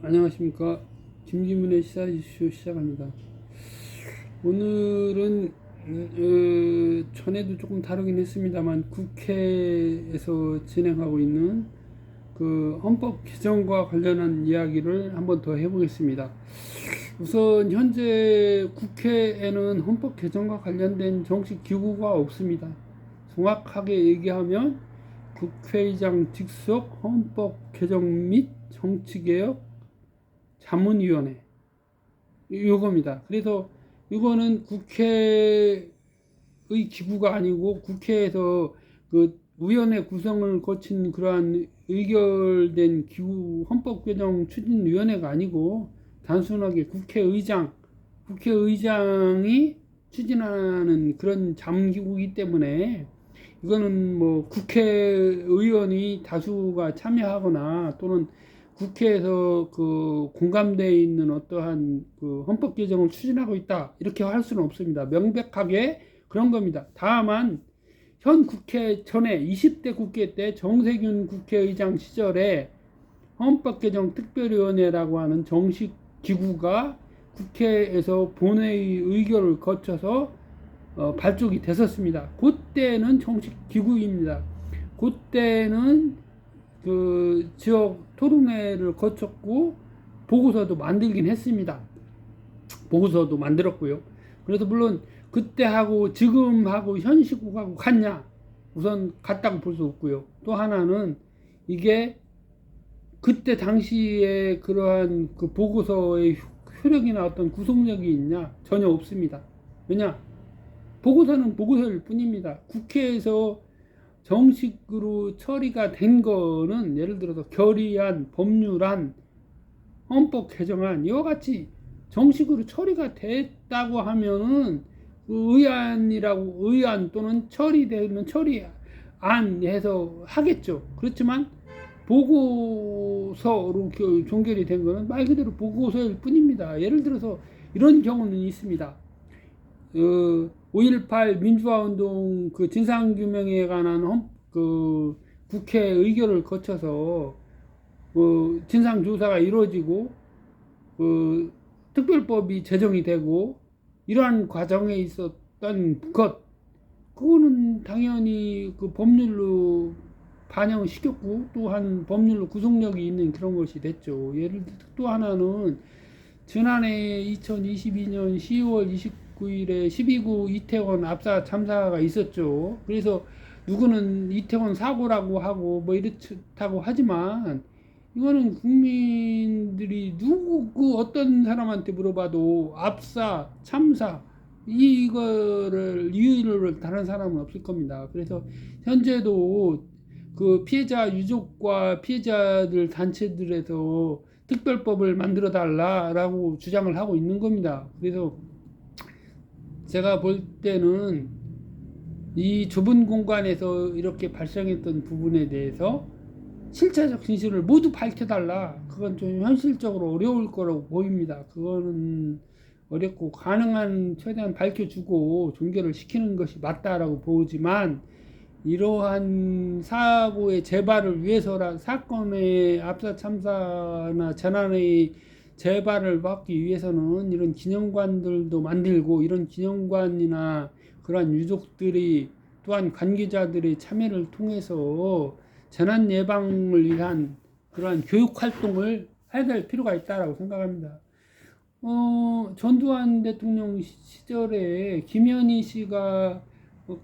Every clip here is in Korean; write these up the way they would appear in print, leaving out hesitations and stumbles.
안녕하십니까. 김기문의 시사 이슈 시작합니다. 오늘은 전에도 조금 다루긴 했습니다만 국회에서 진행하고 있는 그 헌법 개정과 관련한 이야기를 한번 더 해보겠습니다. 우선 현재 국회에는 헌법 개정과 관련된 정식 기구가 없습니다. 정확하게 얘기하면 국회의장 직속 헌법 개정 및 정치개혁 자문위원회 요겁니다. 그래서 이거는 국회의 기구가 아니고 국회에서 그 위원회 구성을 거친 그러한 의결된 기구 헌법개정 추진위원회가 아니고 단순하게 국회의장이 추진하는 그런 자문기구이기 때문에 이거는 뭐 국회의원이 다수가 참여하거나 또는 국회에서 그 공감되어 있는 어떠한 그 헌법 개정을 추진하고 있다 이렇게 할 수는 없습니다. 명백하게 그런 겁니다. 다만 현 국회 전에 20대 국회 때 정세균 국회의장 시절에 헌법 개정 특별위원회라고 하는 정식 기구가 국회에서 본회의 의결을 거쳐서 발족이 됐었습니다. 그때는 정식 기구입니다. 그때는 그 지역 토론회를 거쳤고 보고서도 만들긴 했습니다. 보고서도 만들었고요. 그래서 물론 그때하고 지금하고 현 시국하고 같냐? 우선 같다고 볼 수 없고요. 또 하나는 이게 그때 당시에 그러한 그 보고서의 효력이나 어떤 구속력이 있냐? 전혀 없습니다. 왜냐? 보고서는 보고서일 뿐입니다. 국회에서 정식으로 처리가 된 거는 예를 들어서 결의안, 법률안, 헌법 개정안 이와 같이 정식으로 처리가 됐다고 하면은 그 의안 또는 처리되는 처리안 해서 하겠죠. 그렇지만 보고서로 종결이 된 거는 말 그대로 보고서일 뿐입니다. 예를 들어서 이런 경우는 있습니다. 5.18 민주화운동 그 진상규명에 관한 그 국회 의결을 거쳐서 진상조사가 이루어지고 그 특별법이 제정이 되고 이러한 과정에 있었던 그거는 당연히 그 법률로 반영을 시켰고 또한 법률로 구속력이 있는 그런 것이 됐죠. 예를 들어 또 하나는 지난해 2022년 10월 29일에 12구 이태원 압사 참사가 있었죠. 그래서 누구는 이태원 사고라고 하고 뭐 이렇다고 하지만 이거는 국민들이 그 어떤 사람한테 물어봐도 압사 참사 이거를 이유를 다른 사람은 없을 겁니다. 그래서 현재도 그 피해자 유족과 피해자들 단체들에서 특별법을 만들어 달라라고 주장을 하고 있는 겁니다. 그래서 제가 볼 때는 이 좁은 공간에서 이렇게 발생했던 부분에 대해서 실체적 진실을 모두 밝혀달라. 그건 좀 현실적으로 어려울 거라고 보입니다. 그거는 어렵고 가능한 최대한 밝혀주고 종결을 시키는 것이 맞다라고 보지만 이러한 사고의 재발을 위해서라 사건의 압사 참사나 재난의 재발을 막기 위해서는 이런 기념관들도 만들고 이런 기념관이나 그러한 유족들이 또한 관계자들의 참여를 통해서 재난 예방을 위한 그러한 교육 활동을 해야 될 필요가 있다라고 생각합니다. 전두환 대통령 시절에 김현희 씨가 그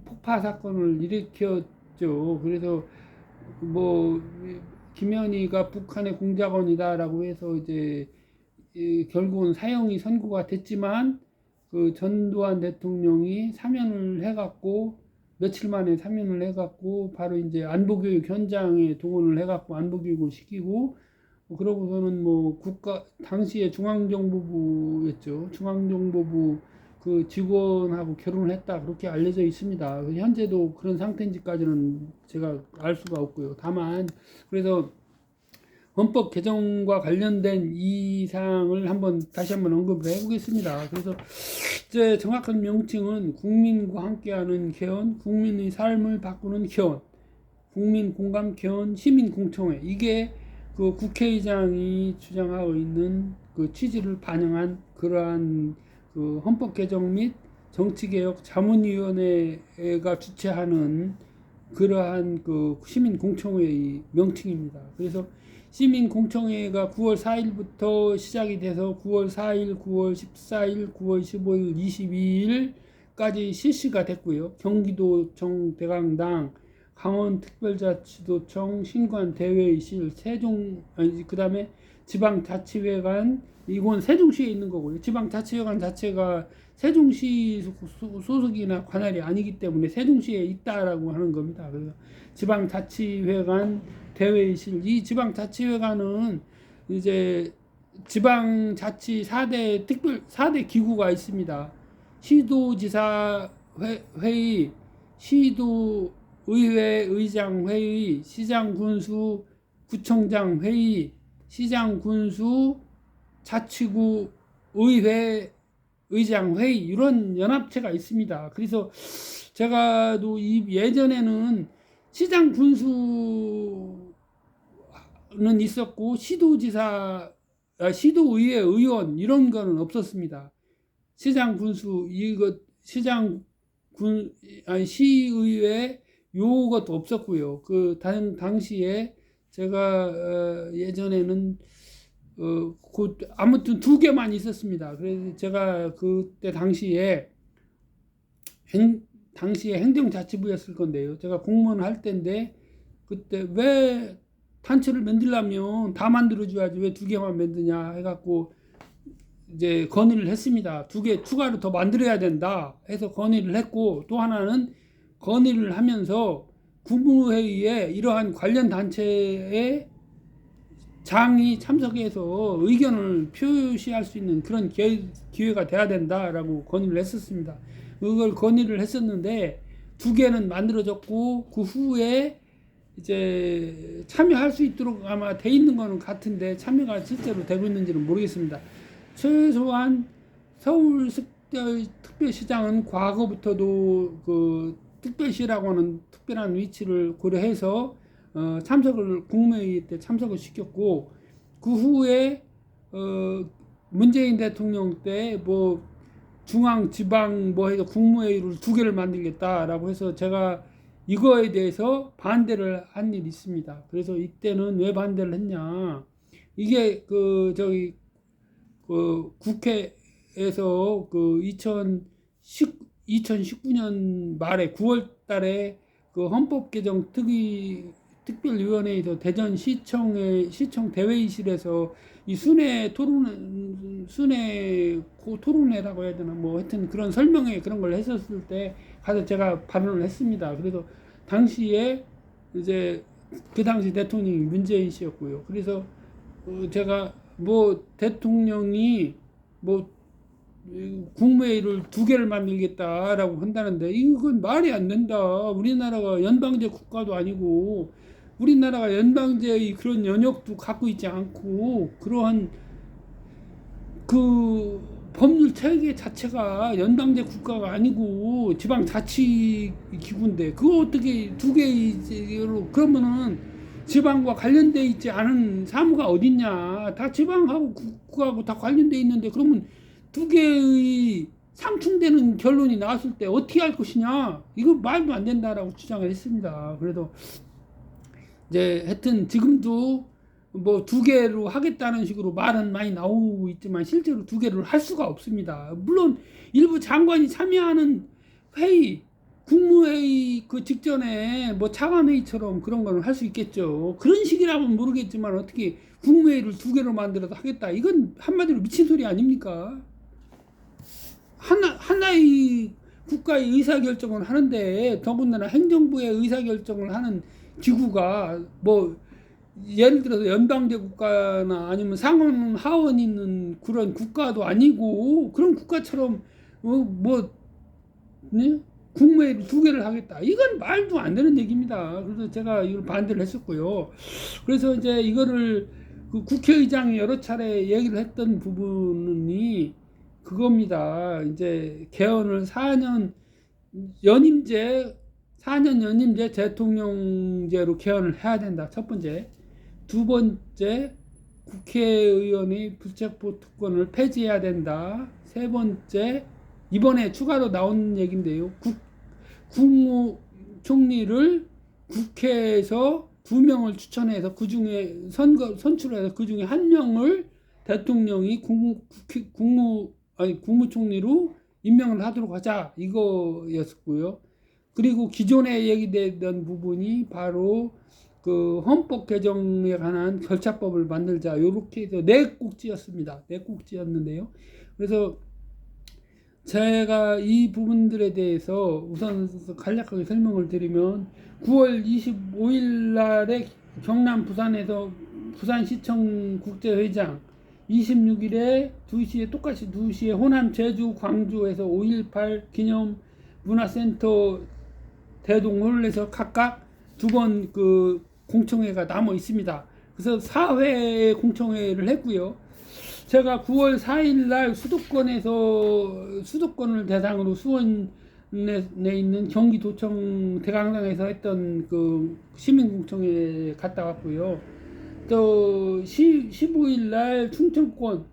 폭파 사건을 일으켰죠. 그래서 뭐 김현희가 북한의 공작원이다라고 해서 이제 결국은 사형이 선고가 됐지만 그 전두환 대통령이 사면을 해갖고 며칠 만에 사면을 해갖고 바로 이제 안보교육 현장에 동원을 해갖고 안보교육을 시키고 그러고서는 뭐 당시에 중앙정보부였죠. 중앙정보부 그 직원하고 결혼을 했다 그렇게 알려져 있습니다. 현재도 그런 상태인지까지는 제가 알 수가 없고요. 다만 그래서 헌법 개정과 관련된 이 사항을 다시 한번 언급을 해보겠습니다. 그래서 이제 정확한 명칭은 국민과 함께하는 개헌, 국민의 삶을 바꾸는 개헌. 국민공감 개헌 시민공청회, 이게 그 국회의장이 주장하고 있는 그 취지를 반영한 그러한 그 헌법 개정 및 정치개혁 자문위원회가 주최하는 그러한 그 시민공청회의 명칭입니다. 그래서 시민공청회가 9월 4일부터 시작이 돼서 9월 4일, 9월 14일, 9월 15일, 22일까지 실시가 됐고요. 경기도청 대강당, 강원특별자치도청, 신관대회의실, 그다음에 지방자치회관, 이건 세종시에 있는 거고요. 지방자치회관 자체가 세종시 소속이나 관할이 아니기 때문에 세종시에 있다라고 하는 겁니다. 그래서 지방자치회관, 대회의실, 이 지방자치회관은 이제 지방자치 4대 기구가 있습니다. 시도지사 회의, 시도의회 의장 회의, 시장군수 구청장 회의, 시장군수 자치구 의회 의장 회의, 이런 연합체가 있습니다. 그래서 제가 예전에는 시장 군수는 있었고 시도지사, 시도의회 의원 이런 거는 없었습니다. 시장 군수 시의회 요것도 없었고요. 그 당시에 제가 예전에는 아무튼 2개만 있었습니다. 그래서 제가 그때 당시에 행정자치부였을 건데요. 제가 공무원 할 때인데, 그때 왜 단체를 만들려면 다 만들어줘야지 왜 2개만 만드냐 해갖고 이제 건의를 했습니다. 2개 추가로 더 만들어야 된다 해서 건의를 했고, 또 하나는 건의를 하면서 국무회의에 이러한 관련 단체의 장이 참석해서 의견을 표시할 수 있는 그런 기회가 돼야 된다라고 건의를 했었습니다. 그걸 건의를 했었는데 2개는 만들어졌고, 그 후에 이제 참여할 수 있도록 아마 돼 있는 거는 같은데 참여가 실제로 되고 있는지는 모르겠습니다. 최소한 서울 특별시장은 과거부터도 그 특별시라고 하는 특별한 위치를 고려해서 국무회의 때 참석을 시켰고, 그 후에 문재인 대통령 때 뭐 중앙 지방 뭐 해서 국무회의를 2개를 만들겠다라고 해서 제가 이거에 대해서 반대를 한 일이 있습니다. 그래서 이때는 왜 반대를 했냐, 이게 국회에서 2019년 말에 9월 달에 그 헌법 개정 특별위원회에서 대전시청 대회의실에서 이 토론회라고 해야 되나, 뭐 하여튼 그런 설명회 그런 걸 했었을 때 가서 제가 발언을 했습니다. 그래서 당시에 이제 그 당시 대통령이 문재인 씨였고요. 그래서 제가 뭐 대통령이 뭐 국무회의를 2개를 만들겠다라고 한다는데, 이건 말이 안 된다. 우리나라가 연방제 국가도 아니고, 우리나라가 연방제의 그런 영역도 갖고 있지 않고, 그러한 그 법률 체계 자체가 연방제 국가가 아니고 지방자치 기구인데, 그거 어떻게 2개로, 그러면은 지방과 관련돼 있지 않은 사무가 어딨냐. 다 지방하고 국가하고 다 관련돼 있는데, 그러면 2개의 상충되는 결론이 나왔을 때 어떻게 할 것이냐, 이거 말도 안 된다라고 주장을 했습니다. 그래도 이제 하여튼 지금도 뭐 2개로 하겠다는 식으로 말은 많이 나오고 있지만 실제로 2개를 할 수가 없습니다. 물론 일부 장관이 참여하는 회의, 국무회의 그 직전에 뭐 차관회의처럼 그런 거는 할 수 있겠죠. 그런 식이라면 모르겠지만 어떻게 국무회의를 2개로 만들어서 하겠다, 이건 한마디로 미친 소리 아닙니까? 하나의 국가의 의사결정을 하는데, 더군다나 행정부의 의사결정을 하는 기구가 뭐 예를 들어서 연방제 국가나 아니면 상원 하원 있는 그런 국가도 아니고, 그런 국가처럼 국무회의를 2개를 하겠다, 이건 말도 안 되는 얘기입니다. 그래서 제가 이걸 반대를 했었고요. 그래서 이제 이거를 그 국회의장이 여러 차례 얘기를 했던 부분이 그겁니다. 이제 개헌을 4년 연임제 4년 연임제 대통령제로 개헌을 해야 된다. 첫 번째. 두 번째, 국회의원의 불체포 특권을 폐지해야 된다. 세 번째, 이번에 추가로 나온 얘기인데요. 국무총리를 국회에서 2명을 추천해서 그 중에 선출해서 그 중에 1명을 대통령이 국무총리로 임명을 하도록 하자, 이거였고요. 그리고 기존에 얘기되던 부분이 바로 그 헌법 개정에 관한 절차법을 만들자, 요렇게 해서 네 꼭지였습니다. 네 꼭지였는데요. 그래서 제가 이 부분들에 대해서 우선 간략하게 설명을 드리면, 9월 25일 날에 경남 부산에서 부산시청 국제회장, 26일에 2시에 똑같이 2시에 호남, 제주, 광주에서 5.18 기념 문화센터 대동홀에서 각각 2번 그 공청회가 남아 있습니다. 그래서 4회 공청회를 했고요. 제가 9월 4일 날 수도권을 대상으로 수원에 있는 경기도청 대강당에서 했던 그 시민공청회에 갔다 왔고요. 또 15일 날 충청권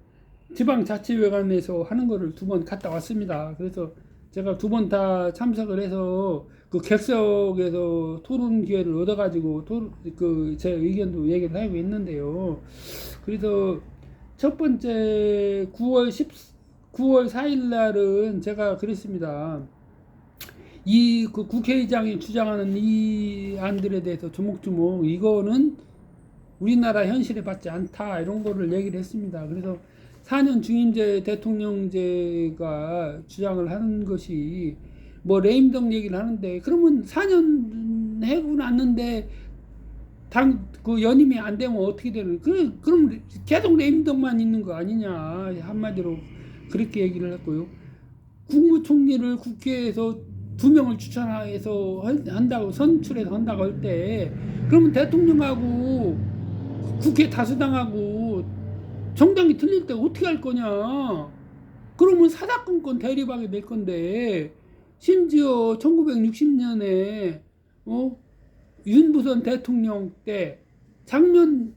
지방자치회관에서 하는 거를 2번 갔다 왔습니다. 그래서 제가 2번 다 참석을 해서 그 객석에서 토론 기회를 얻어가지고 제 의견도 얘기를 하고 있는데요. 그래서 첫 번째 9월 4일 날은 제가 그랬습니다. 그 국회의장이 주장하는 이 안들에 대해서 조목조목 이거는 우리나라 현실에 맞지 않다, 이런 거를 얘기를 했습니다. 그래서 4년 중임제 대통령제가 주장을 하는 것이 뭐 레임덕 얘기를 하는데, 그러면 4년 해고 났는데 그 연임이 안 되면 어떻게 되는, 그럼 계속 레임덕만 있는 거 아니냐, 한마디로 그렇게 얘기를 했고요. 국무총리를 국회에서 2명을 추천해서 한다고, 선출해서 한다고 할 때, 그러면 대통령하고 국회 다수당하고 정당이 틀릴 때 어떻게 할 거냐. 그러면 사사건건 대립하게 될 건데, 심지어 1960년에 윤부선 대통령 때 장면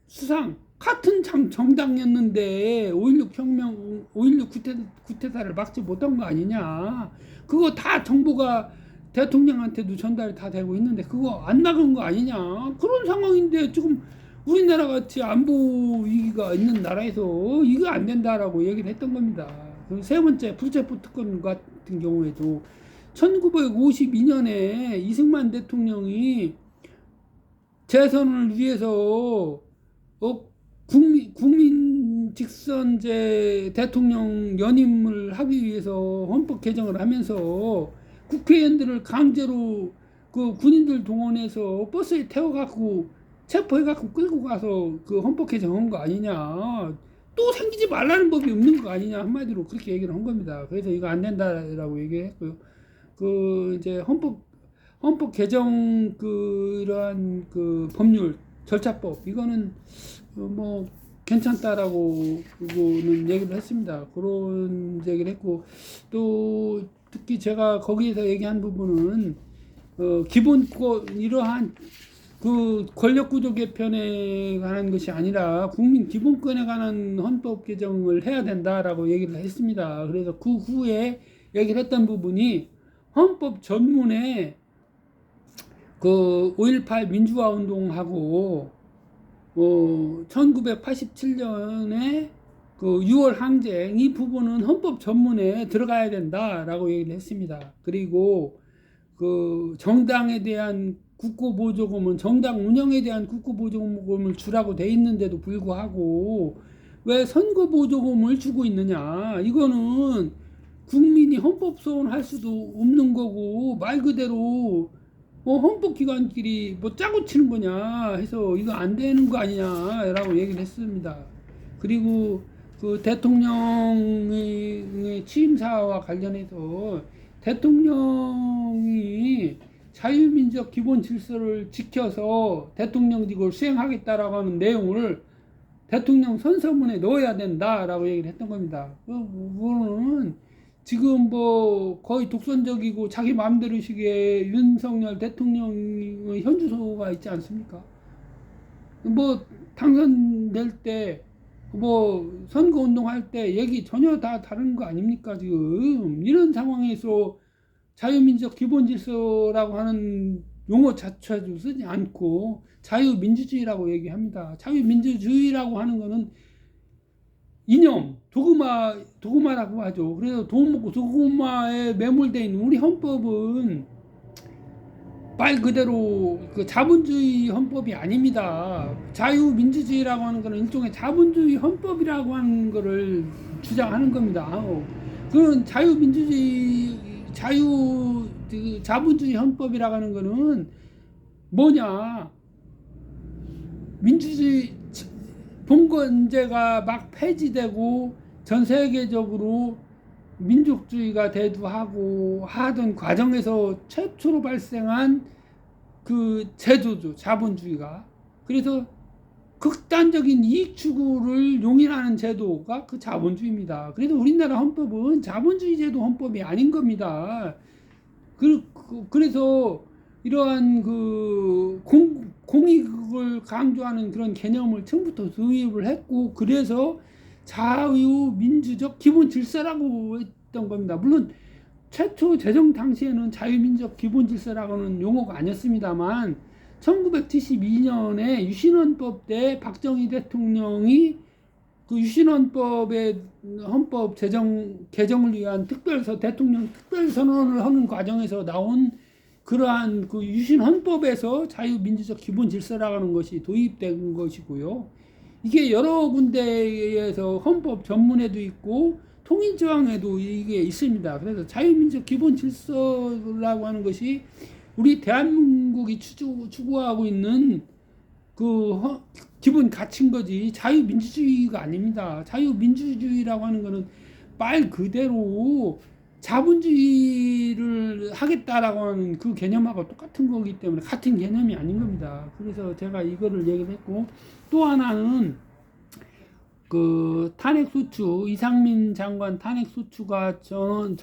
수상 같은 정당이었는데 5.16 구태타를 막지 못한 거 아니냐. 그거 다 정보가 대통령한테도 전달이 다 되고 있는데 그거 안 나간 거 아니냐. 그런 상황인데 지금 우리나라 같이 안보 위기가 있는 나라에서 이거 안 된다라고 얘기를 했던 겁니다. 그리고 세 번째, 불체포 특권 같은 경우에도 1952년에 이승만 대통령이 재선을 위해서 국민 직선제 대통령 연임을 하기 위해서 헌법 개정을 하면서 국회의원들을 강제로 그 군인들 동원해서 버스에 태워갖고 체포해갖고 끌고 가서 그 헌법 개정한 거 아니냐. 또 생기지 말라는 법이 없는 거 아니냐, 한마디로 그렇게 얘기를 한 겁니다. 그래서 이거 안 된다라고 얘기했고요. 이제 헌법 개정 이러한 법률 절차법, 이거는 뭐 괜찮다라고 그거는 얘기를 했습니다. 그런 얘기를 했고, 또 특히 제가 거기에서 얘기한 부분은 기본권, 이러한 권력구조 개편에 관한 것이 아니라 국민 기본권에 관한 헌법 개정을 해야 된다라고 얘기를 했습니다. 그래서 그 후에 얘기를 했던 부분이 헌법 전문에 5.18 민주화 운동하고 1987년에 6월 항쟁, 이 부분은 헌법 전문에 들어가야 된다라고 얘기를 했습니다. 그리고 정당에 대한 국고보조금은 정당 운영에 대한 국고보조금을 주라고 돼 있는데도 불구하고 왜 선거보조금을 주고 있느냐. 이거는 국민이 헌법 소원할 수도 없는 거고, 말 그대로 헌법기관끼리 뭐 짜고 치는 거냐 해서 이거 안 되는 거 아니냐라고 얘기를 했습니다. 그리고 대통령의 취임사와 관련해서 대통령이 자유민족 기본 질서를 지켜서 대통령직을 수행하겠다라고 하는 내용을 대통령 선서문에 넣어야 된다라고 얘기를 했던 겁니다. 그거는 지금 뭐 거의 독선적이고 자기 마음대로식의 윤석열 대통령의 현주소가 있지 않습니까? 뭐 당선될 때 뭐 선거 운동할 때 얘기 전혀 다 다른 거 아닙니까? 지금 이런 상황에서 자유민주적 기본질서라고 하는 용어 자체도 쓰지 않고 자유민주주의라고 얘기합니다. 자유민주주의라고 하는 거는 이념, 도그마라고 하죠. 그래서 돈 먹고 도그마에 매몰되어 있는 우리 헌법은 말 그대로 그 자본주의 헌법이 아닙니다. 자유민주주의라고 하는 거는 일종의 자본주의 헌법이라고 하는 거를 주장하는 겁니다. 그런 자본주의 헌법이라고 하는 거는 뭐냐? 민주주의 봉건제가 막 폐지되고 전 세계적으로 민족주의가 대두하고 하던 과정에서 최초로 발생한 그 제도죠, 자본주의가. 그래서 극단적인 이익 추구를 용인하는 제도가 그 자본주의입니다. 그래서 우리나라 헌법은 자본주의 제도 헌법이 아닌 겁니다. 그래서 이러한 그 공익을 강조하는 그런 개념을 처음부터 도입을 했고, 그래서 자유민주적 기본 질서라고 했던 겁니다. 물론 최초 제정 당시에는 자유민주적 기본 질서라고는 용어가 아니었습니다만 1972년에 유신헌법 때 박정희 대통령이 그 유신헌법의 헌법 개정을 위한 대통령 특별선언을 하는 과정에서 나온 그러한 그 유신헌법에서 자유민주적 기본 질서라고 하는 것이 도입된 것이고요. 이게 여러 군데에서 헌법 전문에도 있고 통일조항에도 이게 있습니다. 그래서 자유민주적 기본 질서라고 하는 것이 우리 대한민국이 추구하고 있는 그 기본 가치인 거지 자유민주주의가 아닙니다. 자유민주주의라고 하는 거는 말 그대로 자본주의를 하겠다라고 하는 그 개념하고 똑같은 거기 때문에 같은 개념이 아닌 겁니다. 그래서 제가 이거를 얘기를 했고, 또 하나는 그 탄핵소추, 이상민 장관 탄핵소추가 전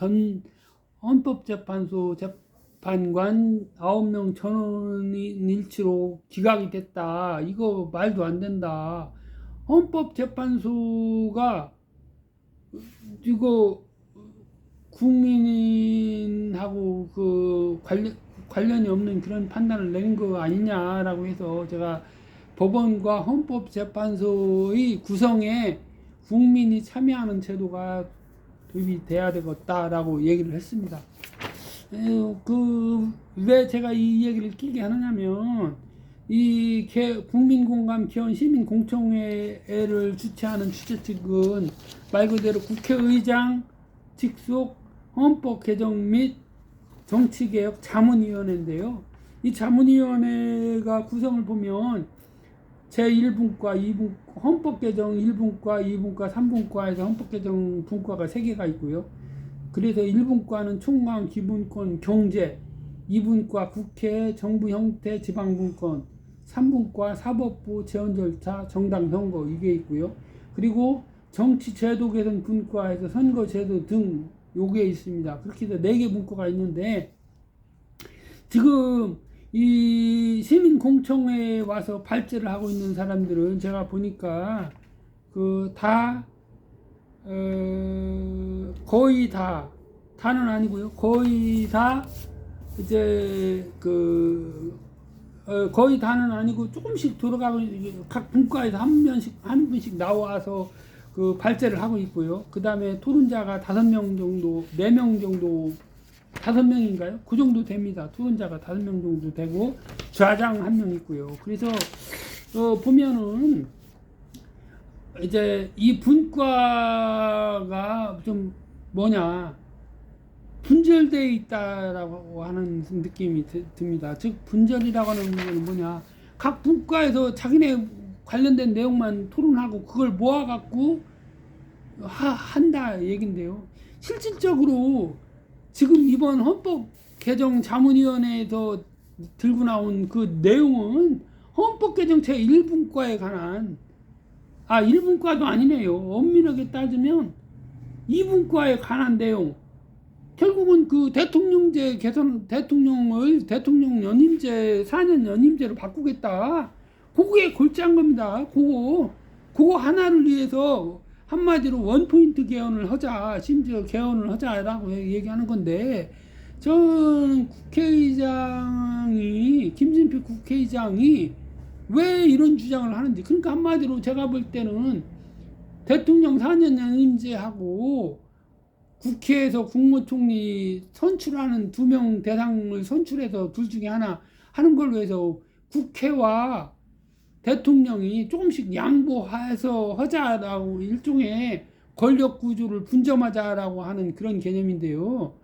헌법재판소 재판관 9명 전원 일치로 기각이 됐다. 이거 말도 안 된다. 헌법재판소가 이거 국민하고 그 관련이 없는 그런 판단을 낸 거 아니냐라고 해서 제가 법원과 헌법재판소의 구성에 국민이 참여하는 제도가 도입이 돼야 되겠다라고 얘기를 했습니다. 왜 제가 이 얘기를 길게 하느냐면, 이 국민공감 기원 시민공청회를 주최하는 주최 측은 말 그대로 국회의장 직속 헌법 개정 및 정치개혁 자문위원회인데요. 이 자문위원회가 구성을 보면 제1분과 2분, 헌법 개정 1분과 2분과 3분과에서 헌법 개정 분과가 3개가 있고요. 그래서 1분과는 총괄 기본권 경제, 2분과 국회 정부 형태 지방분권, 3분과 사법부 재원 절차 정당 선거 이게 있고요. 그리고 정치 제도 개선 분과에서 선거 제도 등 요게 있습니다. 그렇게 해서 4개 분과가 있는데, 지금 이 시민공청회에 와서 발제를 하고 있는 사람들은 제가 보니까 거의 다는 아니고요. 거의 다 이제 거의 다는 아니고 조금씩 들어가고, 각 분과에서 한 분씩 나와서 그 발제를 하고 있고요. 그 다음에 토론자가 5명 정도, 4명 정도, 5명인가요? 그 정도 됩니다. 토론자가 5명 정도 되고, 좌장 1명 있고요. 그래서, 보면은, 이제 이 분과가 좀 분절되어 있다라고 하는 느낌이 듭니다. 즉, 분절이라고 하는 건 뭐냐. 각 분과에서 자기네 관련된 내용만 토론하고 그걸 모아갖고 한다 얘긴데요. 실질적으로 지금 이번 헌법 개정 자문위원회에서 들고 나온 그 내용은 헌법 개정 제1분과에 관한 1분과도 아니네요. 엄밀하게 따지면 2분과에 관한 내용, 결국은 그 대통령제 개선, 대통령 연임제, 4년 연임제로 바꾸겠다. 그게 골자인 겁니다. 그거 하나를 위해서 한마디로 원포인트 개헌을 하자, 심지어 개헌을 하자라고 얘기하는 건데, 저는 김진표 국회의장이 왜 이런 주장을 하는지, 그러니까 한마디로 제가 볼 때는 대통령 4년 연임제하고 국회에서 국무총리 선출하는 2명 대상을 선출해서 둘 중에 하나 하는 걸로 해서 국회와 대통령이 조금씩 양보해서 하자라고 일종의 권력 구조를 분점하자라고 하는 그런 개념인데요.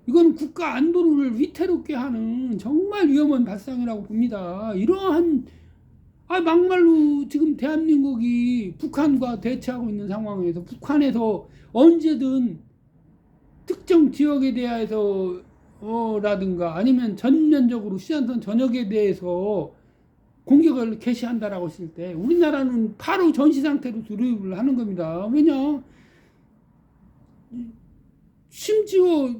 이건 국가 안보를 위태롭게 하는 정말 위험한 발상이라고 봅니다. 이러한 막말로 지금 대한민국이 북한과 대치하고 있는 상황에서 북한에서 언제든 특정 지역에 대해서 라든가 아니면 전면적으로 시한선 전역에 대해서 공격을 개시한다라고 했을 때 우리나라는 바로 전시 상태로 돌입을 하는 겁니다. 왜냐? 심지어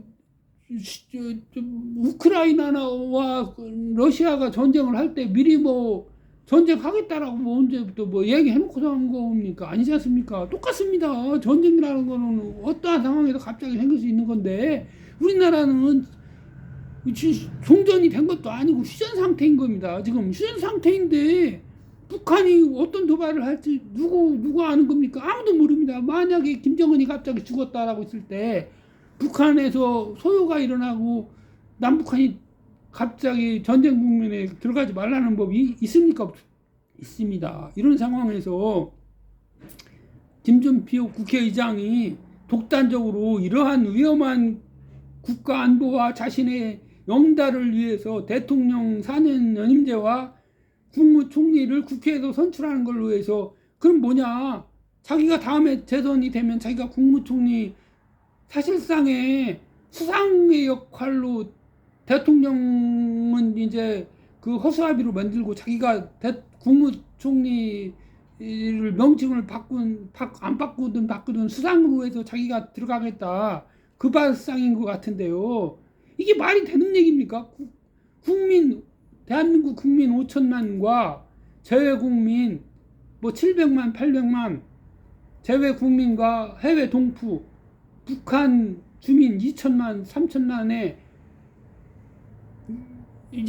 우크라이나와 러시아가 전쟁을 할 때 미리 전쟁하겠다라고 언제부터 얘기해놓고서 한 겁니까? 아니지 않습니까? 똑같습니다. 전쟁이라는 거는 어떠한 상황에서 갑자기 생길 수 있는 건데 우리나라는 종전이 된 것도 아니고 휴전 상태인 겁니다. 지금 휴전 상태인데 북한이 어떤 도발을 할지 누가 아는 겁니까? 아무도 모릅니다. 만약에 김정은이 갑자기 죽었다라고 했을 때 북한에서 소요가 일어나고 남북한이 갑자기 전쟁 국면에 들어가지 말라는 법이 있습니까? 있습니다. 이런 상황에서 김준표 국회의장이 독단적으로 이러한 위험한 국가 안보와 자신의 영달을 위해서 대통령 4년 연임제와 국무총리를 국회에서 선출하는 걸로 해서 그럼 뭐냐? 자기가 다음에 재선이 되면 자기가 국무총리 사실상의 수상의 역할로 대통령은 이제 그 허수아비로 만들고 자기가 국무총리를 명칭을 안 바꾸든 수상으로 해서 자기가 들어가겠다. 그 발상인 것 같은데요. 이게 말이 되는 얘기입니까? 대한민국 국민 5천만과 제외 국민 700만, 800만 제외 국민과 해외 동포 북한 주민 2천만, 3천만에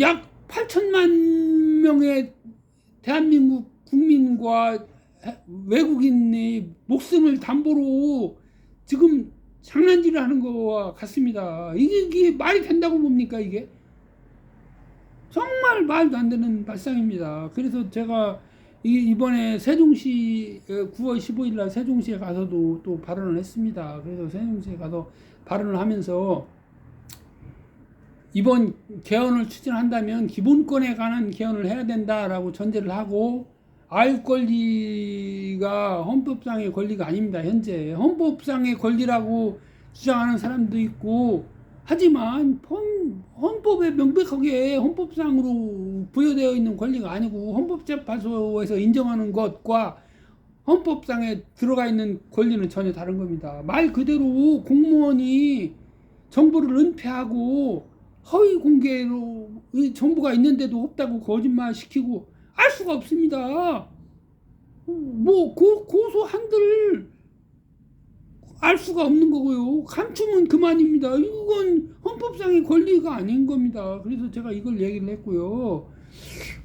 약 8천만 명의 대한민국 국민과 외국인의 목숨을 담보로 지금 장난질을 하는 것과 같습니다. 이게 말이 된다고 봅니까? 이게 정말 말도 안 되는 발상입니다. 그래서 제가 이번에 세종시 9월 15일 날 세종시에 가서도 또 발언을 했습니다. 그래서 세종시에 가서 발언을 하면서 이번 개헌을 추진한다면 기본권에 관한 개헌을 해야 된다라고 전제를 하고 알 권리가 헌법상의 권리가 아닙니다. 현재 헌법상의 권리라고 주장하는 사람도 있고 하지만 헌법에 명백하게 헌법상으로 부여되어 있는 권리가 아니고 헌법재판소에서 인정하는 것과 헌법상에 들어가 있는 권리는 전혀 다른 겁니다. 말 그대로 공무원이 정보를 은폐하고 허위 공개로 정보가 있는데도 없다고 거짓말 시키고 알 수가 없습니다. 고소한들 알 수가 없는 거고요. 감추면 그만입니다. 이건 헌법상의 권리가 아닌 겁니다. 그래서 제가 이걸 얘기를 했고요.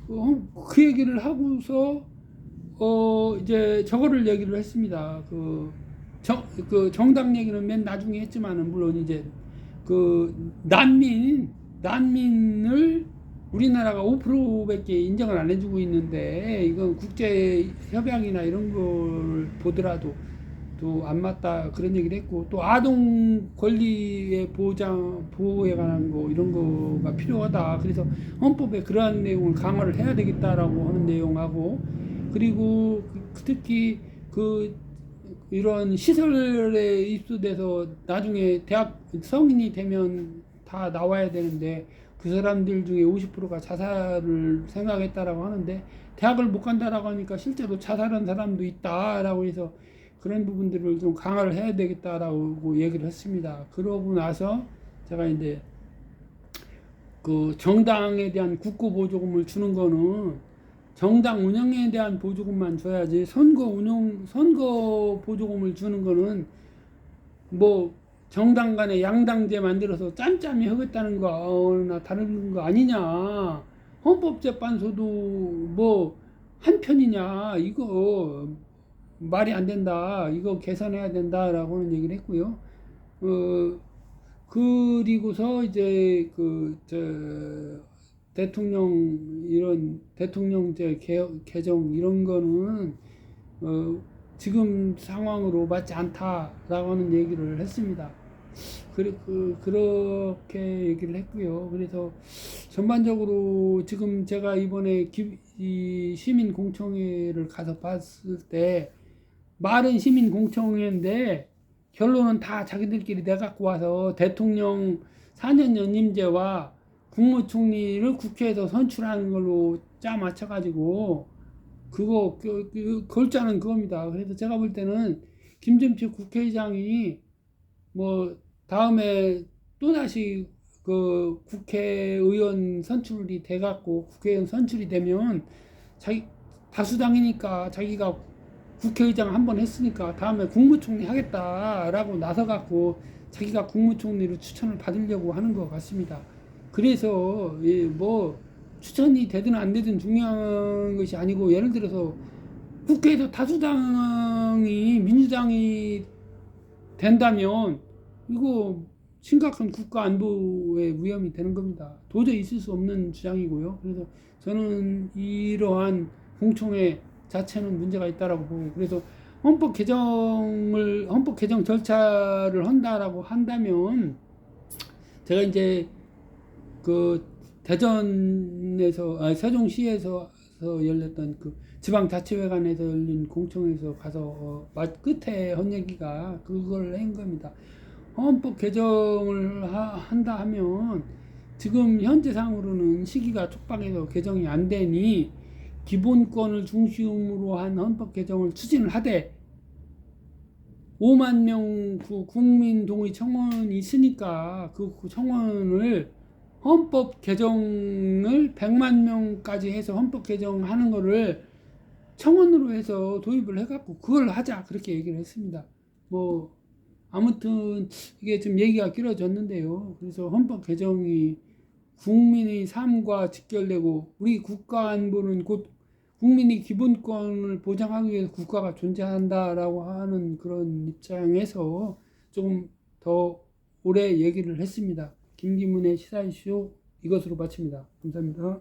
그 얘기를 하고서 이제 저거를 얘기를 했습니다. 그 정당 얘기는 맨 나중에 했지만은 물론 이제 그 난민을 우리나라가 5%밖에 인정을 안 해주고 있는데 이건 국제 협약이나 이런 걸 보더라도 또 안 맞다 그런 얘기를 했고 또 아동 권리의 보호에 관한 거 이런 거가 필요하다. 그래서 헌법에 그러한 내용을 강화를 해야 되겠다라고 하는 내용하고 그리고 특히 이런 시설에 입소돼서 나중에 대학 성인이 되면 다 나와야 되는데 그 사람들 중에 50%가 자살을 생각했다라고 하는데 대학을 못 간다라고 하니까 실제로 자살한 사람도 있다라고 해서 그런 부분들을 좀 강화를 해야 되겠다라고 얘기를 했습니다. 그러고 나서 제가 이제 그 정당에 대한 국고 보조금을 주는 거는 정당 운영에 대한 보조금만 줘야지, 선거 보조금을 주는 거는 뭐 정당 간에 양당제 만들어서 짬짬이 하겠다는 거나 다른 거 아니냐. 헌법재판소도 뭐 한편이냐, 이거 말이 안 된다, 이거 개선해야 된다라고는 얘기를 했고요. 그리고서 이제 이런 대통령제 개정 이런 거는 지금 상황으로 맞지 않다라고 하는 얘기를 했습니다. 그렇게 얘기를 했고요. 그래서 전반적으로 지금 제가 이번에 이 시민 공청회를 가서 봤을 때, 말은 시민 공청회인데 결론은 다 자기들끼리 내갖고 와서 대통령 4년 연임제와 국무총리를 국회에서 선출하는 걸로 짜 맞춰가지고 그거 결자는 그겁니다. 그래서 제가 볼 때는 김진표 국회의장이 뭐 다음에 또다시 그 국회의원 선출이 돼갖고 국회의원 선출이 되면 자기 다수당이니까 자기가 국회의장 한 번 했으니까 다음에 국무총리 하겠다라고 나서갖고 자기가 국무총리로 추천을 받으려고 하는 것 같습니다. 그래서 뭐 추천이 되든 안 되든 중요한 것이 아니고, 예를 들어서 국회에서 다수당이 민주당이 된다면 이거 심각한 국가 안보의 위험이 되는 겁니다. 도저히 있을 수 없는 주장이고요. 그래서 저는 이러한 공청회 자체는 문제가 있다라고 보고, 그래서 헌법 개정 절차를 한다라고 한다면, 제가 이제 그 세종시에서 열렸던 그 지방자치회관에서 열린 공청회에서 가서 끝에 한 얘기가 그걸 한 겁니다. 헌법 개정을 한다 하면 지금 현재상으로는 시기가 촉박해서 개정이 안 되니 기본권을 중심으로 한 헌법 개정을 추진을 하되, 5만 명 국민 동의 청원이 있으니까 그 청원을 헌법 개정을 100만 명까지 해서 헌법 개정하는 거를 청원으로 해서 도입을 해갖고 그걸 하자, 그렇게 얘기를 했습니다. 뭐 아무튼 이게 좀 얘기가 길어졌는데요. 그래서 헌법 개정이 국민의 삶과 직결되고, 우리 국가 안보는 곧 국민의 기본권을 보장하기 위해서 국가가 존재한다라고 하는 그런 입장에서 조금 더 오래 얘기를 했습니다. 김기문의 시사이슈 이것으로 마칩니다. 감사합니다.